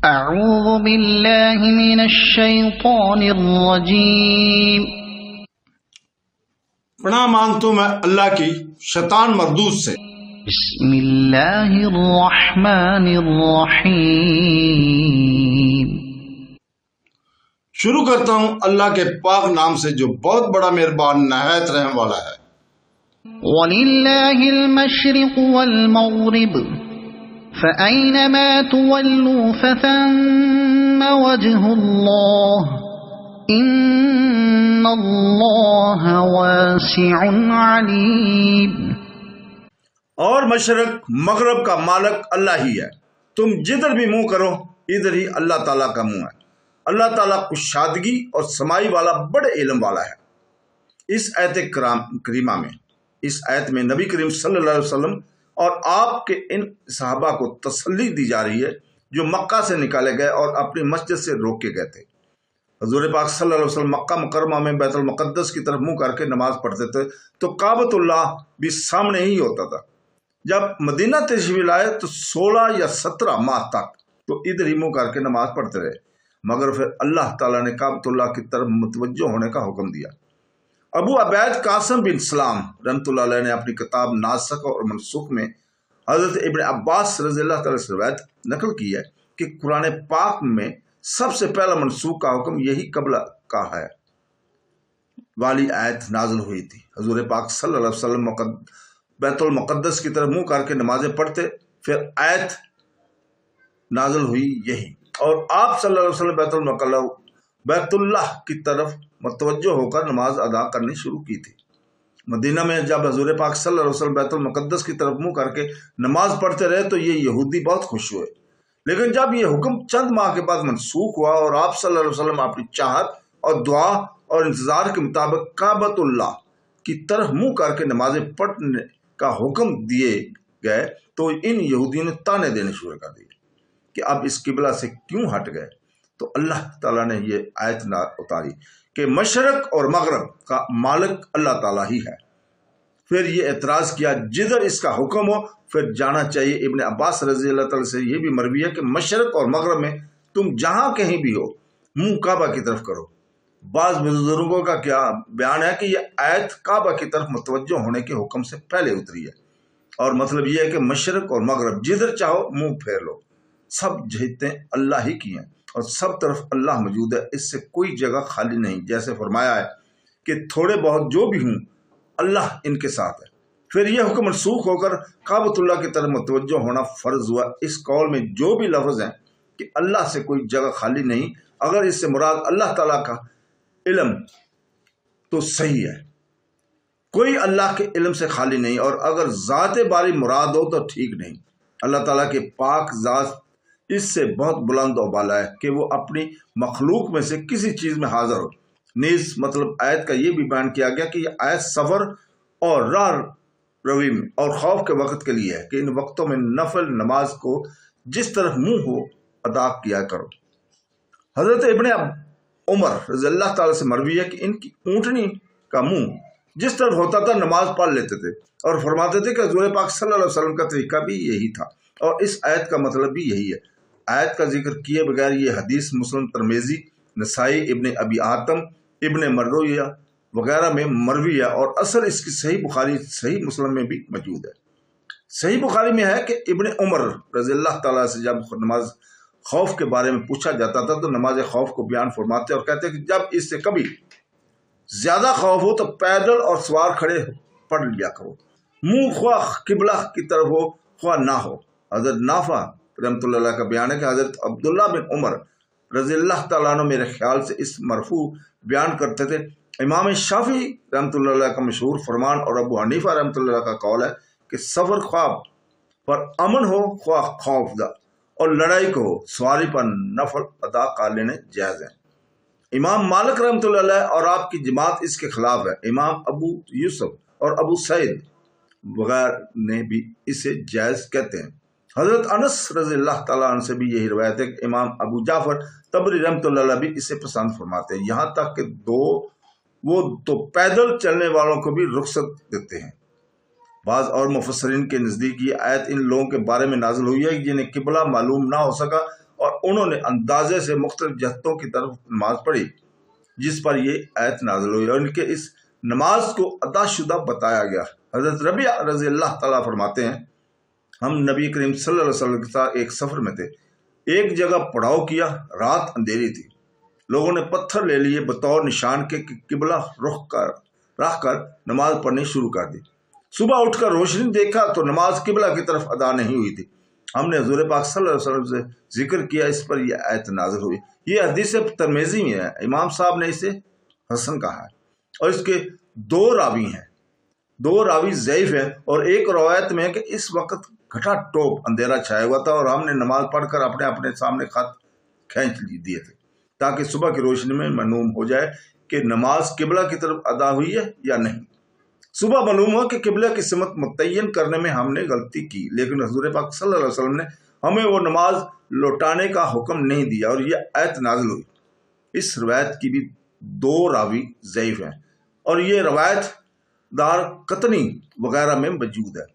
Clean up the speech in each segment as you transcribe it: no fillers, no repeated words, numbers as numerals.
اعوذ باللہ من الشیطان الرجیم۔ پناہ مانگتا ہوں میں اللہ کی شیطان مردود سے۔ بسم اللہ الرحمن الرحیم۔ شروع کرتا ہوں اللہ کے پاک نام سے جو بہت بڑا مہربان نہایت رحم والا ہے۔ وَلِلَّهِ الْمَشْرِقُ وَالْمَغْرِبُ فَأَيْنَمَا تُوَلُّوا فَثَمَّ وَجْهُ اللَّهِ إِنَّ اللَّهَ وَاسِعٌ عَلِيمٌ۔ اور مشرق مغرب کا مالک اللہ ہی ہے، تم جدھر بھی منہ کرو ادھر ہی اللہ تعالیٰ کا منہ ہے۔ اللہ تعالیٰ کشادگی اور سمائی والا بڑے علم والا ہے۔ اس آیت کریمہ میں نبی کریم صلی اللہ علیہ وسلم اور آپ کے ان صحابہ کو تسلی دی جا رہی ہے جو مکہ سے نکالے گئے اور اپنی مسجد سے روکے گئے تھے۔ حضور پاک صلی اللہ علیہ وسلم مکہ مکرمہ میں بیت المقدس کی طرف منہ کر کے نماز پڑھتے تھے تو کعبۃ اللہ بھی سامنے ہی ہوتا تھا۔ جب مدینہ تشریف لائے تو 16 یا 17 ماہ تک تو ادھر ہی منہ کر کے نماز پڑھتے رہے، مگر پھر اللہ تعالیٰ نے کعبۃ اللہ کی طرف متوجہ ہونے کا حکم دیا۔ ابو عبید قاسم بن سلام رحمۃ اللہ علیہ نے اپنی کتاب ناسخ اور منسوخ میں حضرت ابن عباس رضی اللہ تعالیٰ سے روایت نقل کی ہے کہ قرآن پاک میں سب سے پہلا منسوخ کا حکم یہی قبلہ کا ہے والی آیت نازل ہوئی تھی۔ حضور پاک صلی اللہ علیہ وسلم بیت المقدس کی طرف منہ کر کے نمازیں پڑھتے، پھر آیت نازل ہوئی یہی، اور آپ صلی اللہ علیہ وسلم بیت اللہ کی طرف متوجہ ہو کر نماز ادا کرنی شروع کی تھی۔ مدینہ میں جب حضور پاک صلی اللہ علیہ وسلم بیت المقدس کی طرف منہ کر کے نماز پڑھتے رہے تو یہ یہودی بہت خوش ہوئے، لیکن جب یہ حکم چند ماہ کے بعد منسوخ ہوا اور آپ صلی اللہ علیہ وسلم اپنی چاہت اور دعا اور انتظار کے مطابق کعبۃ اللہ کی طرف منہ کر کے نمازیں پڑھنے کا حکم دیے گئے تو ان یہودیوں نے تانے دینے شروع کر دیے کہ اب اس قبلہ سے کیوں ہٹ گئے۔ تو اللہ تعالیٰ نے یہ آیت اتاری کہ مشرق اور مغرب کا مالک اللہ تعالیٰ ہی ہے۔ پھر یہ اعتراض کیا جدھر اس کا حکم ہو پھر جانا چاہیے۔ ابن عباس رضی اللہ تعالیٰ سے یہ بھی مروی ہے کہ مشرق اور مغرب میں تم جہاں کہیں بھی ہو منہ کعبہ کی طرف کرو۔ بعض بزرگوں کا کیا بیان ہے کہ یہ آیت کعبہ کی طرف متوجہ ہونے کے حکم سے پہلے اتری ہے، اور مطلب یہ ہے کہ مشرق اور مغرب جدھر چاہو منہ پھیر لو، سب جہتیں اللہ ہی کی ہیں اور سب طرف اللہ موجود ہے، اس سے کوئی جگہ خالی نہیں، جیسے فرمایا ہے کہ تھوڑے بہت جو بھی ہوں اللہ ان کے ساتھ ہے۔ پھر یہ حکم منسوخ ہو کر کعبۃ اللہ کی طرف متوجہ ہونا فرض ہوا۔ اس قول میں جو بھی لفظ ہیں کہ اللہ سے کوئی جگہ خالی نہیں، اگر اس سے مراد اللہ تعالیٰ کا علم تو صحیح ہے، کوئی اللہ کے علم سے خالی نہیں، اور اگر ذات باری مراد ہو تو ٹھیک نہیں۔ اللہ تعالیٰ کے پاک ذات اس سے بہت بلند و بالا ہے کہ وہ اپنی مخلوق میں سے کسی چیز میں حاضر ہو۔ نیز مطلب آیت کا یہ بھی بیان کیا گیا کہ یہ آیت سفر اور راہ روی میں اور خوف کے وقت کے لیے ہے کہ ان وقتوں میں نفل نماز کو جس طرف منہ ہو ادا کیا کرو۔ حضرت ابن عمر رضی اللہ تعالیٰ سے مروی ہے کہ ان کی اونٹنی کا منہ جس طرف ہوتا تھا نماز پڑھ لیتے تھے، اور فرماتے تھے کہ حضور پاک صلی اللہ علیہ وسلم کا طریقہ بھی یہی تھا، اور اس آیت کا مطلب بھی یہی ہے۔ آیت کا ذکر کیے بغیر یہ حدیث مسلم، ترمذی، نسائی، ابن ابی حاتم، ابن مردویہ وغیرہ میں مروی ہے، اور اصل اس کی صحیح بخاری صحیح مسلم میں بھی موجود ہے۔ صحیح بخاری میں ہے کہ ابن عمر رضی اللہ تعالیٰ سے جب نماز خوف کے بارے میں پوچھا جاتا تھا تو نماز خوف کو بیان فرماتے اور کہتے کہ جب اس سے کبھی زیادہ خوف ہو تو پیدل اور سوار کھڑے پڑھ لیا کرو، منہ خواہ قبلہ کی طرف ہو خواہ نہ ہو۔ حضرت نافع رحمۃ اللہ علیہ کا بیان ہے کہ حضرت عبداللہ بن عمر رضی اللہ تعالیٰ عنہ میرے خیال سے اس مرفوع بیان کرتے تھے۔ امام شافعی رحمۃ اللہ علیہ کا مشہور فرمان اور ابو حنیفہ رحمۃ اللہ علیہ کا قول ہے کہ سفر خواب پر امن ہو خواہ خوف زدہ اور لڑائی کو ہو سواری پر نفل ادا کر لینے جائز ہیں۔ امام مالک رحمۃ اللہ علیہ اور آپ کی جماعت اس کے خلاف ہے۔ امام ابو یوسف اور ابو سعید وغیرہ نے بھی اسے جائز کہتے ہیں۔ حضرت انس رضی اللہ تعالیٰ عنہ سے بھی یہی روایت ہے کہ امام ابو جعفر طبری رحمۃ اللہ علیہ بھی اسے پسند فرماتے ہیں، یہاں تک کہ وہ تو پیدل چلنے والوں کو بھی رخصت دیتے ہیں۔ بعض اور مفسرین کے نزدیک یہ آیت ان لوگوں کے بارے میں نازل ہوئی ہے جنہیں قبلہ معلوم نہ ہو سکا اور انہوں نے اندازے سے مختلف جہتوں کی طرف نماز پڑھی جس پر یہ آیت نازل ہوئی اور ان کے اس نماز کو ادا شدہ بتایا گیا۔ حضرت ربیعہ رضی اللہ تعالیٰ فرماتے ہیں ہم نبی کریم صلی اللہ علیہ وسلم کے ساتھ ایک سفر میں تھے، ایک جگہ پڑاؤ کیا، رات اندھیری تھی، لوگوں نے پتھر لے لیے بطور نشان کے قبلہ رکھ کر نماز پڑھنی شروع کر دی۔ صبح اٹھ کر روشنی دیکھا تو نماز قبلہ کی طرف ادا نہیں ہوئی تھی۔ ہم نے حضور پاک صلی اللہ علیہ وسلم سے ذکر کیا، اس پر یہ آیت نازل ہوئی۔ یہ حدیث ترمذی میں ہے، امام صاحب نے اسے حسن کہا ہے اور اس کے دو راوی ضعیف ہیں، اور ایک روایت میں ہے کہ اس وقت گھٹا ٹوپ اندھیرا چھایا ہوا تھا اور ہم نے نماز پڑھ کر اپنے سامنے خط کھینچ دیے تھے تاکہ صبح کی روشنی میں معلوم ہو جائے کہ نماز قبلہ کی طرف ادا ہوئی ہے یا نہیں۔ صبح معلوم ہوا کہ قبلہ کی سمت متعین کرنے میں ہم نے غلطی کی، لیکن حضور پاک صلی اللہ علیہ وسلم نے ہمیں وہ نماز لوٹانے کا حکم نہیں دیا اور یہ آیت نازل ہوئی۔ اس روایت کی بھی دو راوی ضعیف ہیں اور یہ روایت دار قطنی وغیرہ میں موجود ہے۔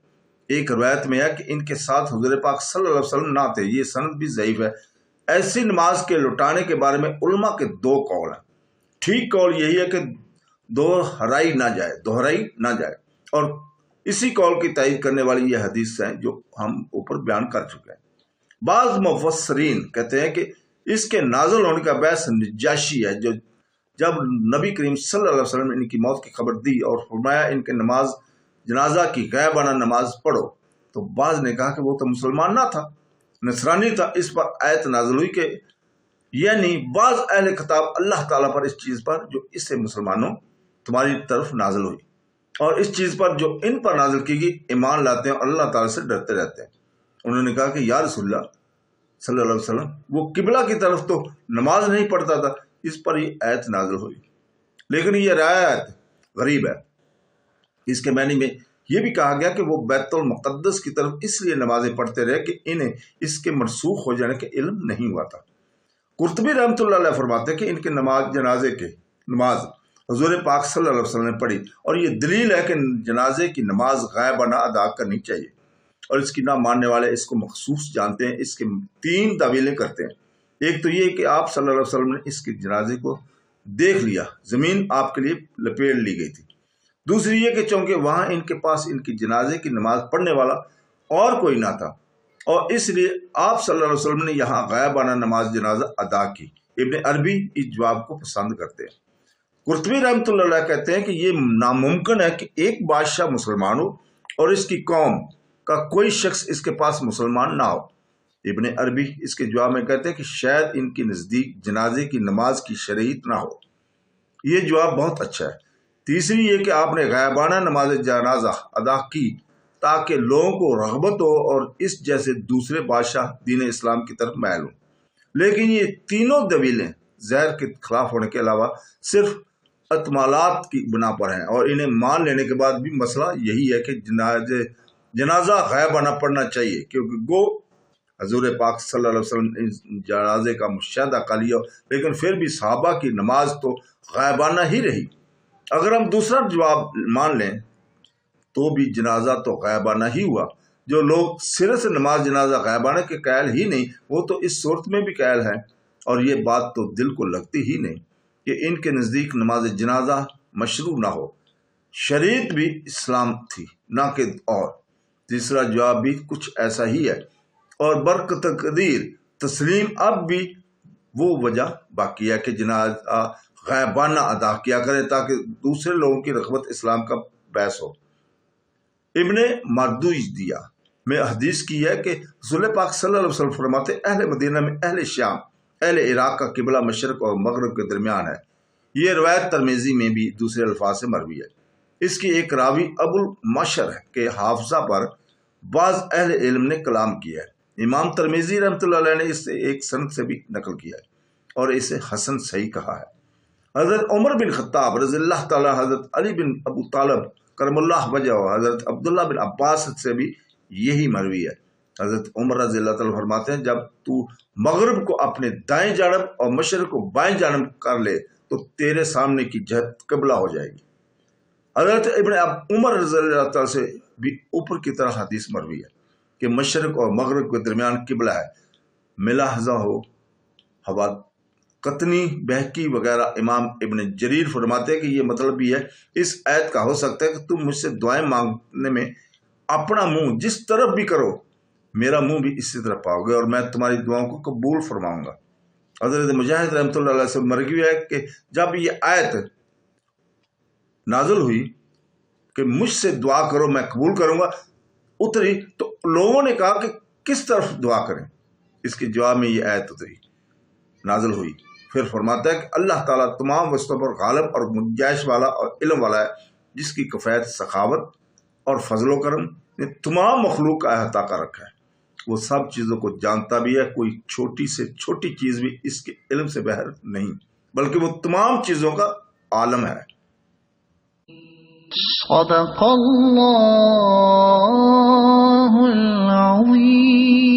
ایک روایت میں ہے کہ ان کے ساتھ حضور پاک صلی اللہ علیہ وسلم نہ تھے، یہ سند بھی ضعیف ہے۔ ایسی نماز کے لوٹانے کے بارے میں علماء کے دو قول ہیں۔ ٹھیک قول یہی ہے کہ دہرائی نہ جائے اور اسی قول کی تائید کرنے والی یہ حدیث ہیں جو ہم اوپر بیان کر چکے ہیں۔ بعض مفسرین کہتے ہیں کہ اس کے نازل ہونے کا باعث نجاشی ہے، جو جب نبی کریم صلی اللہ علیہ وسلم نے ان کی موت کی خبر دی اور فرمایا ان کے جنازہ کی غائبانہ نماز پڑھو، تو بعض نے کہا کہ وہ تو مسلمان نہ تھا، نصرانی تھا۔ اس پر آیت نازل ہوئی کہ یعنی بعض اہل کتاب اللہ تعالیٰ پر اس چیز پر جو اس سے مسلمانوں تمہاری طرف نازل ہوئی اور اس چیز پر جو ان پر نازل کی گئی ایمان لاتے ہیں اور اللہ تعالیٰ سے ڈرتے رہتے ہیں۔ انہوں نے کہا کہ یا رسول اللہ صلی اللہ علیہ وسلم وہ قبلہ کی طرف تو نماز نہیں پڑھتا تھا، اس پر یہ آیت نازل ہوئی۔ لیکن یہ روایت غریب ہے۔ اس کے معنی میں یہ بھی کہا گیا کہ وہ بیت المقدس کی طرف اس لیے نمازیں پڑھتے رہے کہ انہیں اس کے منسوخ ہو جانے کا علم نہیں ہوا تھا۔ قرطبی رحمۃ اللہ علیہ فرماتے ہیں کہ ان کے جنازے کی نماز حضور پاک صلی اللہ علیہ وسلم نے پڑھی اور یہ دلیل ہے کہ جنازے کی نماز غائبانہ ادا کرنی چاہیے، اور اس کی نہ ماننے والے اس کو مخصوص جانتے ہیں۔ اس کے 3 تعویلیں کرتے ہیں۔ ایک تو یہ کہ آپ صلی اللہ علیہ وسلم نے اس کے جنازے کو دیکھ لیا، زمین آپ کے لیے لپیٹ لی گئی تھی۔ دوسری یہ کہ چونکہ وہاں ان کے پاس ان کی جنازے کی نماز پڑھنے والا اور کوئی نہ تھا، اور اس لیے آپ صلی اللہ علیہ وسلم نے یہاں غائبانہ نماز جنازہ ادا کی۔ ابن عربی اس جواب کو پسند کرتے ہیں۔ قرطبی رحمۃ اللہ علیہ کہتے ہیں کہ یہ ناممکن ہے کہ ایک بادشاہ مسلمان ہو اور اس کی قوم کا کوئی شخص اس کے پاس مسلمان نہ ہو۔ ابن عربی اس کے جواب میں کہتے ہیں کہ شاید ان کے نزدیک جنازے کی نماز کی شرعیت نہ ہو۔ یہ جواب بہت اچھا ہے۔ تیسری یہ کہ آپ نے غائبانہ نماز جنازہ ادا کی تاکہ لوگوں کو رغبت ہو اور اس جیسے دوسرے بادشاہ دین اسلام کی طرف مائل ہوں۔ لیکن یہ تینوں دلیلیں زہر کے خلاف ہونے کے علاوہ صرف احتمالات کی بنا پر ہیں، اور انہیں مان لینے کے بعد بھی مسئلہ یہی ہے کہ جنازہ غائبانہ پڑھنا چاہیے، کیونکہ گو حضور پاک صلی اللہ علیہ وسلم نے جنازے کا مشاہدہ کر لیا، لیکن پھر بھی صحابہ کی نماز تو غائبانہ ہی رہی۔ اگر ہم دوسرا جواب مان لیں تو بھی جنازہ تو غائبانہ ہی ہوا۔ جو لوگ سرے سے نماز جنازہ غائبانہ کے قائل ہی نہیں، وہ تو اس صورت میں بھی قائل ہیں، اور یہ بات تو دل کو لگتی ہی نہیں کہ ان کے نزدیک نماز جنازہ مشروع نہ ہو۔ شریعت بھی اسلام تھی نہ کہ اور۔ تیسرا جواب بھی کچھ ایسا ہی ہے، اور برتقدیر تسلیم اب بھی وہ وجہ باقی ہے کہ جنازہ غائبانہ ادا کیا کریں تاکہ دوسرے لوگوں کی رغبت اسلام کا باعث ہو۔ ابن مردویہ میں حدیث کی ہے کہ رسول پاک صلی اللہ علیہ وسلم فرماتے اہل مدینہ میں اہل شام اہل عراق کا قبلہ مشرق اور مغرب کے درمیان ہے۔ یہ روایت ترمذی میں بھی دوسرے الفاظ سے مروی ہے۔ اس کی ایک راوی ابو المشر کے حافظہ پر بعض اہل علم نے کلام کیا ہے۔ امام ترمذی رحمۃ اللہ علیہ نے اس سے ایک سند سے بھی نقل کیا ہے اور اسے حسن صحیح کہا ہے۔ حضرت عمر بن خطاب رضی اللہ تعالیٰ، حضرت علی بن ابو طالب کرم اللہ وجہ، حضرت عبداللہ بن عباس سے بھی یہی مروی ہے۔ حضرت عمر رضی اللہ تعالیٰ فرماتے ہیں جب تو مغرب کو اپنے دائیں جانب اور مشرق کو بائیں جانب کر لے تو تیرے سامنے کی جہت قبلہ ہو جائے گی۔ حضرت ابن عمر رضی اللہ تعالیٰ سے بھی اوپر کی طرح حدیث مروی ہے کہ مشرق اور مغرب کے درمیان قبلہ ہے۔ ملاحظہ ہو، ہوا قطنی، بہکی وغیرہ۔ امام ابن جریر فرماتے ہیں کہ یہ مطلب بھی ہے اس آیت کا ہو سکتا ہے کہ تم مجھ سے دعائیں مانگنے میں اپنا منہ جس طرف بھی کرو، میرا منہ بھی اسی طرف پاؤ گے اور میں تمہاری دعاؤں کو قبول فرماؤں گا۔ حضرت مجاہد رحمۃ اللہ علیہ سے مرغی ہے کہ جب یہ آیت نازل ہوئی کہ مجھ سے دعا کرو میں قبول کروں گا اتری، تو لوگوں نے کہا کہ کس طرف دعا کریں؟ اس کے جواب میں یہ آیت اتری، نازل ہوئی۔ پھر فرماتا ہے کہ اللہ تعالیٰ تمام وسطوں پر غالب اور گنجائش والا اور علم والا ہے، جس کی کفایت سخاوت اور فضل و کرم نے تمام مخلوق کا احاطہ کر رکھا ہے۔ وہ سب چیزوں کو جانتا بھی ہے، کوئی چھوٹی سے چھوٹی چیز بھی اس کے علم سے باہر نہیں، بلکہ وہ تمام چیزوں کا عالم ہے۔ صدق اللہ العظیم۔